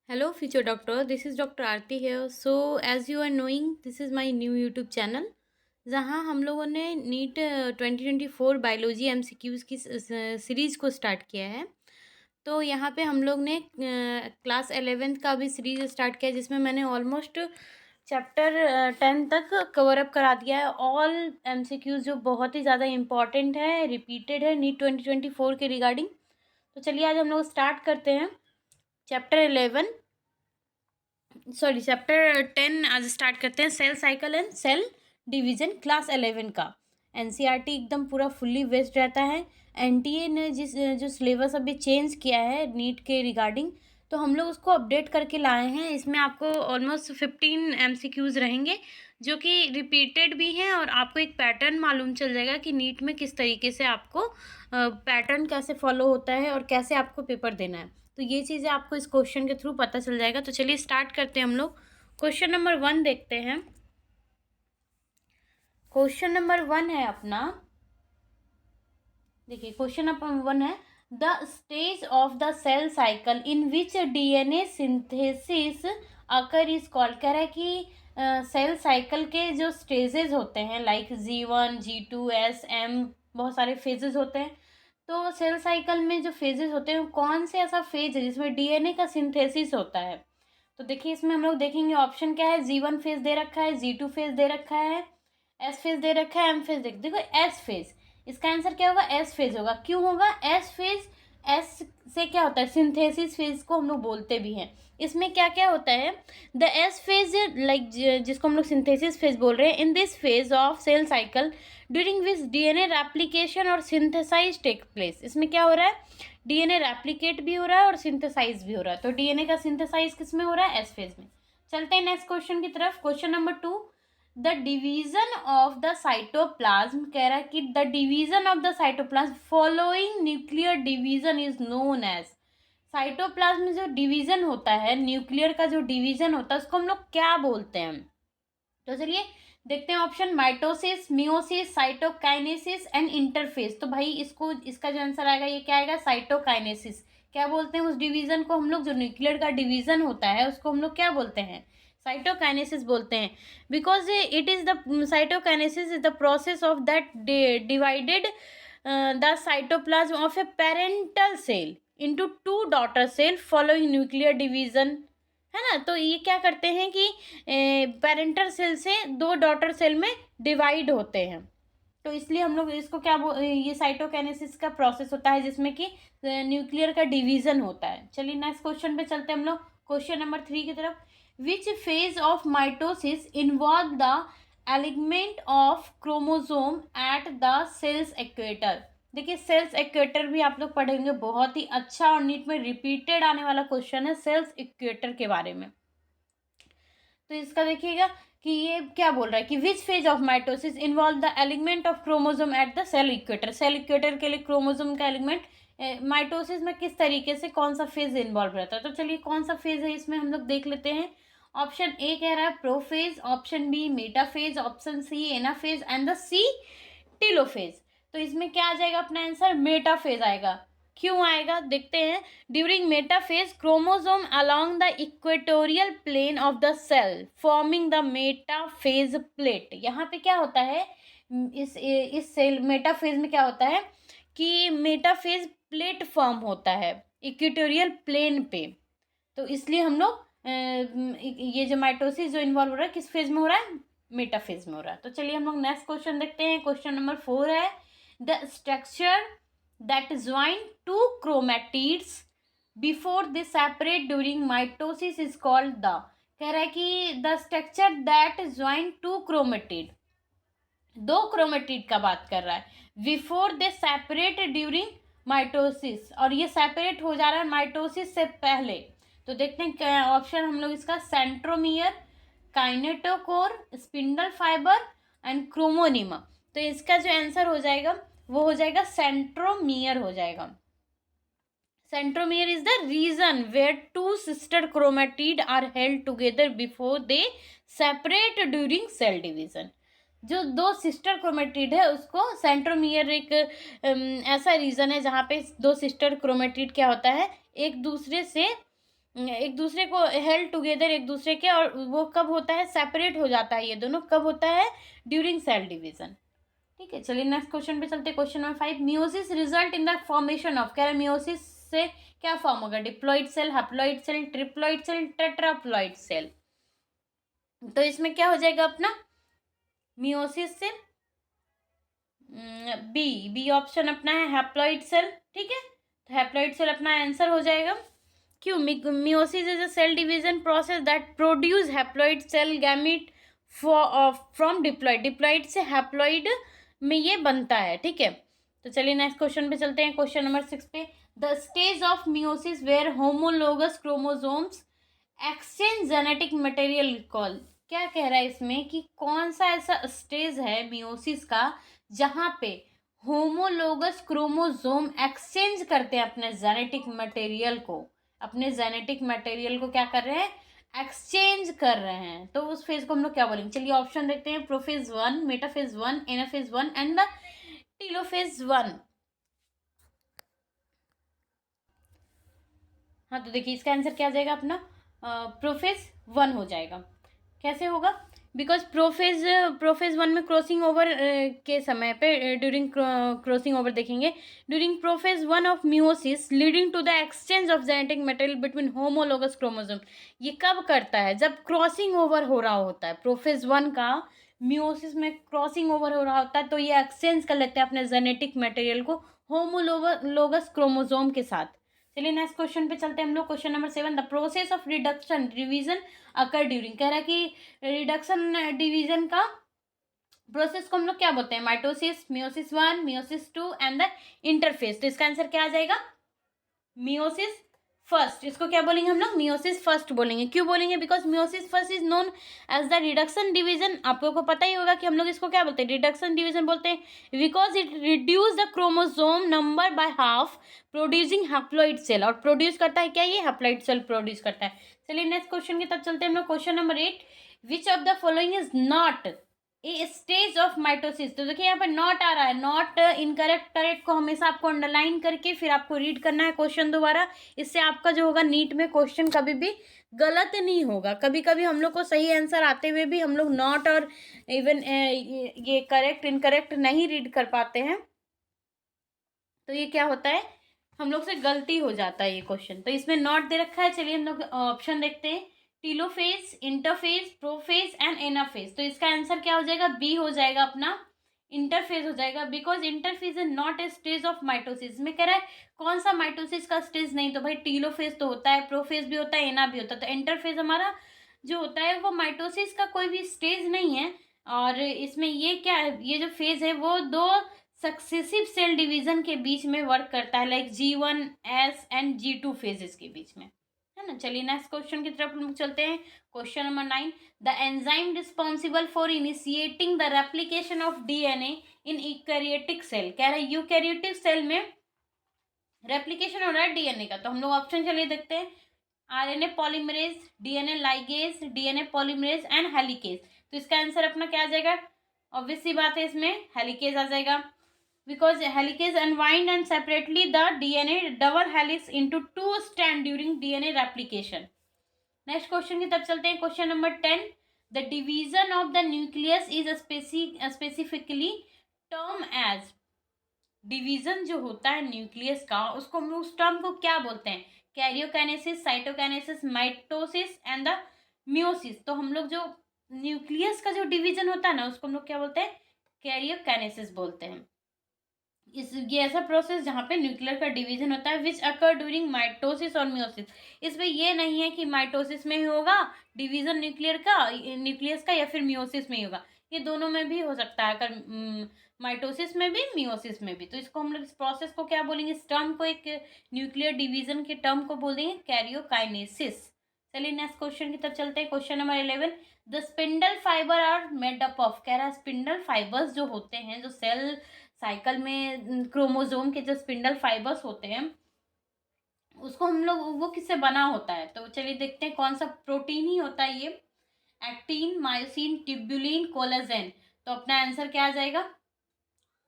Hello, future doctor. This is Dr. Aarti here. So, as you are knowing, this is my new YouTube channel. जहाँ हम लोगों ने NEET 2024 biology MCQs की series को start किया है। तो यहाँ पे हम लोग ने क्लास 11th का भी सीरीज़ स्टार्ट किया है, जिसमें मैंने ऑलमोस्ट चैप्टर 10 तक कवर अप करा दिया है। ऑल MCQs जो बहुत ही ज़्यादा इम्पॉर्टेंट है, रिपीटेड है नीट 2024 के रिगार्डिंग। तो चलिए आज हम लोग स्टार्ट करते हैं चैप्टर 10 आज स्टार्ट करते हैं। Cell cycle and cell division class 11 का एनसीईआरटी एकदम पूरा फुल्ली बेस्ड रहता है। एनटीए ने जो सिलेबस अभी चेंज किया है नीट के रिगार्डिंग, तो हम लोग उसको अपडेट करके लाए हैं। इसमें आपको ऑलमोस्ट 15 MCQs रहेंगे जो कि रिपीटेड भी हैं, और आपको एक पैटर्न मालूम चल जाएगा कि नीट में किस तरीके से आपको पैटर्न कैसे फॉलो होता है और कैसे आपको पेपर देना है। तो ये चीज़ें आपको इस क्वेश्चन के थ्रू पता चल जाएगा। तो चलिए स्टार्ट करते हैं हम लोग। क्वेश्चन नंबर 1 देखते हैं। क्वेश्चन नंबर 1 है अपना, देखिए क्वेश्चन नंबर 1 है the stage of the cell cycle in which DNA synthesis occur is called. कह रहा है कि सेल साइकिल के जो स्टेजेस होते हैं like G1 G2 S M, बहुत सारे फेजेस होते हैं। तो सेल साइकिल में जो फेजेस होते हैं कौन से ऐसा फेज है जिसमें डीएनए का सिंथेसिस होता है। तो देखिए इसमें हम लोग देखेंगे ऑप्शन क्या है। G1 फेज दे रखा है, G2 फेज दे रखा है, S फेज दे रखा है, M फेज देखो S फेज। इसका आंसर क्या होगा? एस फेज होगा। क्यों होगा एस फेज? एस से क्या होता है? सिंथेसिस फेज को हम लोग बोलते भी हैं। इसमें क्या क्या होता है? द एस फेज लाइक जिसको हम लोग सिंथेसिस फेज बोल रहे हैं, in this phase of cell cycle during which DNA replication और सिंथेसाइज टेक प्लेस। इसमें क्या हो रहा है? डीएनए रेप्लिकेट भी हो रहा है और सिंथेसाइज भी हो रहा है। तो डीएनए का सिंथेसाइज किस में हो रहा है? एस फेज में। चलते हैं नेक्स्ट क्वेश्चन की तरफ। Question number 2, the division of the cytoplasm. कह रहा है कि the division of the cytoplasm following nuclear division is known as. Cytoplasm में जो डिवीजन होता है, न्यूक्लियर का जो डिवीजन होता है, उसको हम लोग क्या बोलते हैं? तो चलिए देखते हैं option. Mitosis, meiosis, cytokinesis and interface. तो भाई इसका जो आंसर आएगा ये क्या आएगा? साइटोकाइनेसिस। क्या बोलते हैं उस डिवीजन को हम लोग? जो न्यूक्लियर का डिवीजन होता है उसको हम लोग क्या बोलते हैं? साइटोकाइनेसिस बोलते हैं। Because it is the cytokinesis is the process of that divided the cytoplasm of a parental cell into two daughter cell following nuclear division, है ना। तो ये क्या करते हैं कि पेरेंटल सेल से दो डॉटर सेल में डिवाइड होते हैं। तो इसलिए हम लोग इसको ये साइटोकाइनेसिस का प्रोसेस होता है जिसमें कि न्यूक्लियर का डिवीजन होता है। चलिए नेक्स्ट क्वेश्चन पे चलते हैं हम लोग। क्वेश्चन नंबर 3 की तरफ। Which phase of mitosis involve the alignment of chromosome at the cell's equator. देखिए सेल्स इक्वेटर भी आप लोग पढ़ेंगे, बहुत ही अच्छा और नीट में रिपीटेड आने वाला क्वेश्चन है सेल्स इक्वेटर के बारे में। तो इसका देखिएगा कि ये क्या बोल रहा है कि which phase of mitosis involve the alignment of chromosome at the cell equator. Cell equator के लिए क्रोमोसोम का एलिगमेंट माइटोसिस में किस तरीके से कौन सा फेज इन्वॉल्व रहता है। तो चलिए कौन सा फेज है इसमें हम लोग देख लेते हैं। ऑप्शन ए कह रहा है prophase, option B metaphase, option C anaphase and the C telophase. तो इसमें क्या आ जाएगा अपना आंसर? मेटाफेज आएगा। क्यों आएगा देखते हैं। During metaphase chromosome along the equatorial plane of the cell forming the metaphase plate. यहाँ पे क्या होता है? इस सेल मेटाफेज में क्या होता है कि मेटाफेज प्लेट फॉर्म होता है इक्वेटोरियल प्लेन पे। तो इसलिए हम लोग ये जो माइटोसिस जो इन्वॉल्व हो रहा है किस फेज में हो रहा है? मेटाफेज में हो रहा है। तो चलिए हम लोग नेक्स्ट क्वेश्चन देखते हैं। क्वेश्चन नंबर 4 है the structure that join two chromatids before they separate during mitosis is called the। कह रहा है कि the structure that join two chromatid, दो क्रोमेटिड का बात कर रहा है। Before they separate during mitosis, और ये सेपरेट हो जा रहा है माइटोसिस से पहले। तो देखते हैं ऑप्शन हम लोग इसका। Centromere, kinetochore, spindle fibre and chromonema. तो इसका जो आंसर हो जाएगा वो हो जाएगा सेंट्रोमियर हो जाएगा। Centromere is the region where two sister chromatid are held together before they separate during cell division. जो दो सिस्टर क्रोमेटिड है उसको सेंट्रोमियर एक ऐसा रीजन है जहाँ पे दो सिस्टर क्रोमेटिड क्या होता है एक दूसरे से एक दूसरे को हेल्ड टुगेदर एक दूसरे के, और वो कब होता है, सेपरेट हो जाता है ये दोनों, कब होता है, ड्यूरिंग सेल डिवीजन। ठीक है, चलिए नेक्स्ट क्वेश्चन पे चलते हैं। Question number 5, meiosis result in the formation of, कह रहा है मियोसिस से क्या फॉर्म होगा, diploid cell, haploid cell, triploid cell, tetraploid cell. तो इसमें क्या हो जाएगा अपना, मियोसिस से बी, बी ऑप्शन अपना है हैप्लॉइड सेल। ठीक है, तो हैप्लॉइड सेल अपना आंसर हो जाएगा। क्यों, meiosis is a cell division process that produce haploid cell gamete from diploid, diploid से हैप्लॉइड में ये बनता है। ठीक है, तो चलिए नेक्स्ट क्वेश्चन पे चलते हैं। क्वेश्चन नंबर 6 पे, the stage of meiosis where homologous chromosomes exchange genetic material call, क्या कह रहा है इसमें कि कौन सा ऐसा स्टेज है मियोसिस का जहाँ पे होमोलोगस क्रोमोसोम एक्सचेंज करते हैं अपने जेनेटिक मटेरियल को, अपने जेनेटिक मटेरियल को क्या कर रहे हैं, एक्सचेंज कर रहे हैं। तो उस फेज को हम लोग क्या बोलेंगे, चलिए ऑप्शन देखते हैं। Prophase 1, metaphase 1, anaphase 1 and the telophase 1। हाँ, तो देखिए इसका आंसर क्या आ जाएगा अपना, प्रोफेज 1 हो जाएगा। कैसे होगा, बिकॉज प्रोफेज 1 में क्रॉसिंग ओवर के समय पे, ड्यूरिंग क्रॉसिंग ओवर देखेंगे, during prophase 1 of meiosis leading to the exchange of genetic material between homologous chromosome. ये कब करता है, जब क्रॉसिंग ओवर हो रहा होता है, प्रोफेज 1 का मियोसिस में क्रॉसिंग ओवर हो रहा होता है, तो ये एक्सचेंज कर लेते हैं अपने जेनेटिक मटेरियल को होमोलोगस क्रोमोसोम के साथ। चलिए नेक्स्ट क्वेश्चन पे चलते हैं हम लोग। Question number 7, the process of reduction division occur during, कह रहा है कि रिडक्शन डिवीजन का प्रोसेस को हम लोग क्या बोलते हैं, mitosis, meiosis 1, meiosis 2 and the interface. तो इसका आंसर क्या आ जाएगा, मियोसिस फर्स्ट। इसको क्या बोलेंगे हम लोग, मियोसिस फर्स्ट बोलेंगे। क्यों बोलेंगे, because meiosis first is known as the reduction division. आप लोगों को पता ही होगा कि हम लोग इसको क्या बोलते हैं, रिडक्शन डिवीजन बोलते हैं, because it reduce the chromosome number by half producing haploid cell. और प्रोड्यूस करता है क्या, ये हैप्लॉइड सेल प्रोड्यूस करता है। चलिए नेक्स्ट क्वेश्चन की तरफ चलते हैं हम लोग। Question number 8, which of the following is not a stage of mitosis. तो देखिए यहाँ पे नॉट आ रहा है, नॉट इनकरेक्ट, करेक्ट को हमेशा आपको अंडरलाइन करके फिर आपको रीड करना है क्वेश्चन दोबारा। इससे आपका जो होगा नीट में क्वेश्चन कभी भी गलत नहीं होगा। कभी कभी हम लोग को सही आंसर आते हुए भी हम लोग नॉट और इवन ये करेक्ट इनकरेक्ट नहीं रीड कर पाते हैं, तो ये क्या होता है, हम लोग से गलती हो जाता है ये क्वेश्चन। तो इसमें नॉट दे रखा है। चलिए हम लोग ऑप्शन देखते हैं, telophase, interphase, prophase and anaphase. तो इसका आंसर क्या हो जाएगा, बी हो जाएगा अपना, इंटरफेज हो जाएगा, because interphase is not a stage of mitosis. में कह रहा है कौन सा माइटोसिस का स्टेज नहीं, तो भाई टीलोफेज तो होता है, प्रोफेज भी होता है, एना भी होता है। तो इंटरफेज हमारा जो होता है वो माइटोसिस का कोई भी स्टेज नहीं है। और इसमें ये क्या है, ये जो फेज है वो दो सक्सेसिव सेल डिवीजन के बीच में वर्क करता है, like G1S and G2 phases के बीच में, है ना। चलिए नेक्स्ट क्वेश्चन की तरफ हम चलते हैं। Question number 9, the enzyme responsible for initiating the replication of DNA in eukaryotic cell, कह रहे हैं यूकैरियोटिक सेल में रेप्लिकेशन हो रहा है डीएनए का। तो हम लोग ऑप्शन चलिए देखते हैं, RNA polymerase, DNA ligase, DNA polymerase and helicase. तो इसका आंसर अपना क्या आ जाएगा, ऑब्वियस सी बात है, इसमें हेलिकेज आ जाएगा, because helicase unwind and separately the DNA double helix into two strand during DNA replication. Next question की तरफ चलते हैं। Question number 10, the division of the nucleus is specifically term as, division जो होता है न्यूक्लियस का उसको हम उस टर्म को क्या बोलते हैं, karyokinesis, cytokinesis, mitosis and the meiosis. तो हम लोग जो न्यूक्लियस का जो डिवीजन होता है ना उसको हम लोग क्या बोलते हैं, कैरियोकाइनेसिस बोलते हैं। ये ऐसा प्रोसेस जहाँ पे न्यूक्लियर का डिवीजन होता है विच अकर ड्यूरिंग माइटोसिस और मियोसिस। इसमें ये नहीं है कि माइटोसिस में ही होगा डिवीजन न्यूक्लियस का या फिर मियोसिस में ही होगा, ये दोनों में भी हो सकता है, अगर माइटोसिस में भी मियोसिस में भी। तो इसको हम लोग इस प्रोसेस को क्या बोलेंगे, इस टर्म को, एक न्यूक्लियर डिवीजन के टर्म को बोल देंगे कैरियोकाइनेसिस। चलिए नेक्स्ट क्वेश्चन की तरफ चलते हैं। Question number 11, the spindle fibre are made up of, कह रहा है स्पिंडल फाइबर्स जो होते हैं, जो सेल साइकिल में क्रोमोसोम के जो स्पिंडल फाइबर्स होते हैं उसको हम लोग, वो किससे बना होता है। तो चलिए देखते हैं कौन सा प्रोटीन ही होता है ये, एक्टिन, मायोसिन, ट्यूब्युलिन, कोलेजन। तो अपना आंसर क्या आ जाएगा,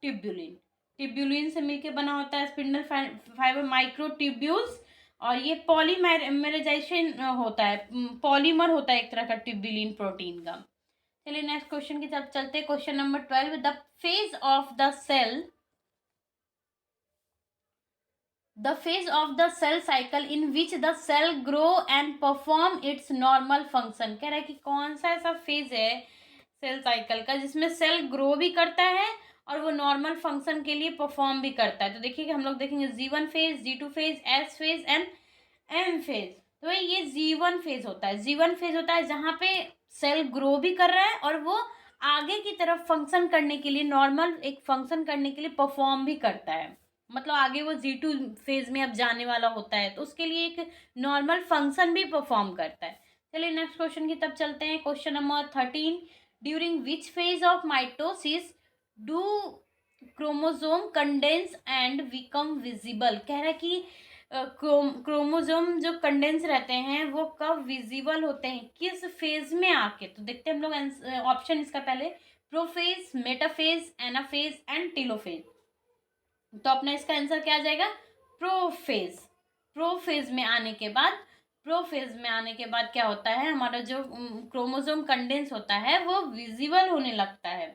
ट्यूब्युलिन। ट्यूब्युलिन से मिलके बना होता है स्पिंडल फाइबर, माइक्रोट्यूब्यूल्स और ये पॉलीमराइजेशन होता है, पॉलीमर होता है एक तरह का ट्यूबुलिन प्रोटीन का। चलिए नेक्स्ट क्वेश्चन की तरफ चलते हैं। Question number 12, the phase of the cell, the phase of the cell cycle in which the cell grow and perform its normal function. कह रहा है कि कौन सा ऐसा फेज है सेल साइकिल का जिसमें सेल ग्रो भी करता है और वो नॉर्मल फंक्शन के लिए परफॉर्म भी करता है। तो देखिए कि हम लोग देखेंगे G1 phase, G2 phase, S phase and M phase. तो भाई ये G1 फेज होता है। G1 फेज होता है जहाँ पे सेल ग्रो भी कर रहा है और वो आगे की तरफ फंक्शन करने के लिए, नॉर्मल एक फंक्शन करने के लिए परफॉर्म भी करता है। मतलब आगे वो G2 फेज में अब जाने वाला होता है तो उसके लिए एक नॉर्मल फंक्शन भी परफॉर्म करता है। चलिए नेक्स्ट क्वेश्चन की तरफ चलते हैं। Question number 13, during which phase of mitosis do chromosome condense and become visible. कह रहा है कि क्रोमोसोम जो कंडेंस रहते हैं वो कब विजिबल होते हैं, किस फेज में आके। तो देखते हैं हम लोग ऑप्शन इसका पहले, prophase, metaphase, anaphase and telophase. तो अपना इसका आंसर क्या आ जाएगा, प्रोफेज। प्रोफेज में आने के बाद, प्रोफेज में आने के बाद क्या होता है, हमारा जो क्रोमोसोम कंडेंस होता है वो विजिबल होने लगता है।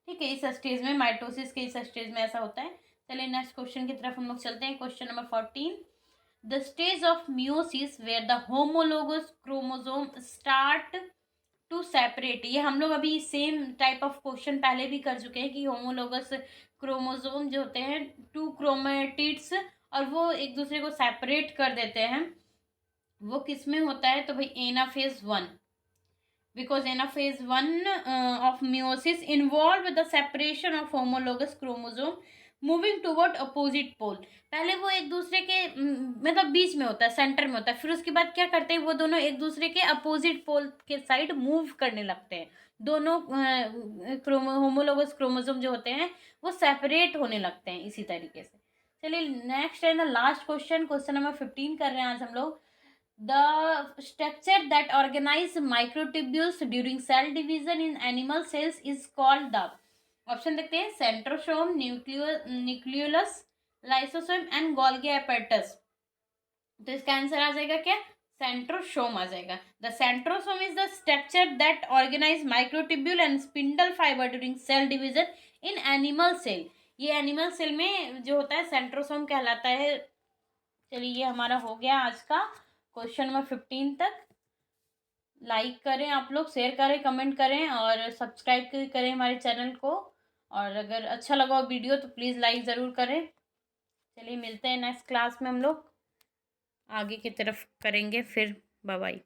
ठीक है, इस स्टेज में, माइटोसिस के इस स्टेज में ऐसा होता है। चलिए नेक्स्ट क्वेश्चन की तरफ हम लोग चलते हैं। Question number 14, the stage of meiosis where the homologous chromosome start to separate. ये हम लोग अभी सेम टाइप ऑफ क्वेश्चन पहले भी कर चुके हैं कि होमोलोगस क्रोमोसोम जो होते हैं, टू क्रोमेटिड्स, और वो एक दूसरे को सेपरेट कर देते हैं, वो किस में होता है। तो भाई anaphase 1, because anaphase 1 of meiosis involve the separation of homologous chromosome moving toward opposite pole। पहले वो एक दूसरे के मतलब बीच में होता है, सेंटर में होता है, फिर उसके बाद क्या करते हैं, वो दोनों एक दूसरे के अपोजिट पोल के साइड मूव करने लगते हैं। दोनों होमोलोगस क्रोमोसोम जो होते हैं वो सेपरेट होने लगते हैं इसी तरीके से। चलिए next and the last question, question number 15 कर रहे हैं आज हम लोग। The structure that organize microtubules during cell division in animal cells is called the, option देखते हैं, centrosome, nucleolus, lysosome and Golgi apparatus। तो इसका आंसर आ जाएगा क्या, सेंट्रोसोम आ जाएगा। The centrosome is the structure that organize microtubule and spindle fibre during cell division in animal cell. ये animal cell में जो होता है सेंट्रोसोम कहलाता है। चलिए ये हमारा हो गया आज का क्वेश्चन नंबर 15 तक। लाइक करें आप लोग, शेयर करें, कमेंट करें और सब्सक्राइब करें हमारे चैनल को। और अगर अच्छा लगा हो वीडियो तो प्लीज़ लाइक ज़रूर करें। चलिए मिलते हैं नेक्स्ट क्लास में, हम लोग आगे की तरफ करेंगे फिर। Bye bye.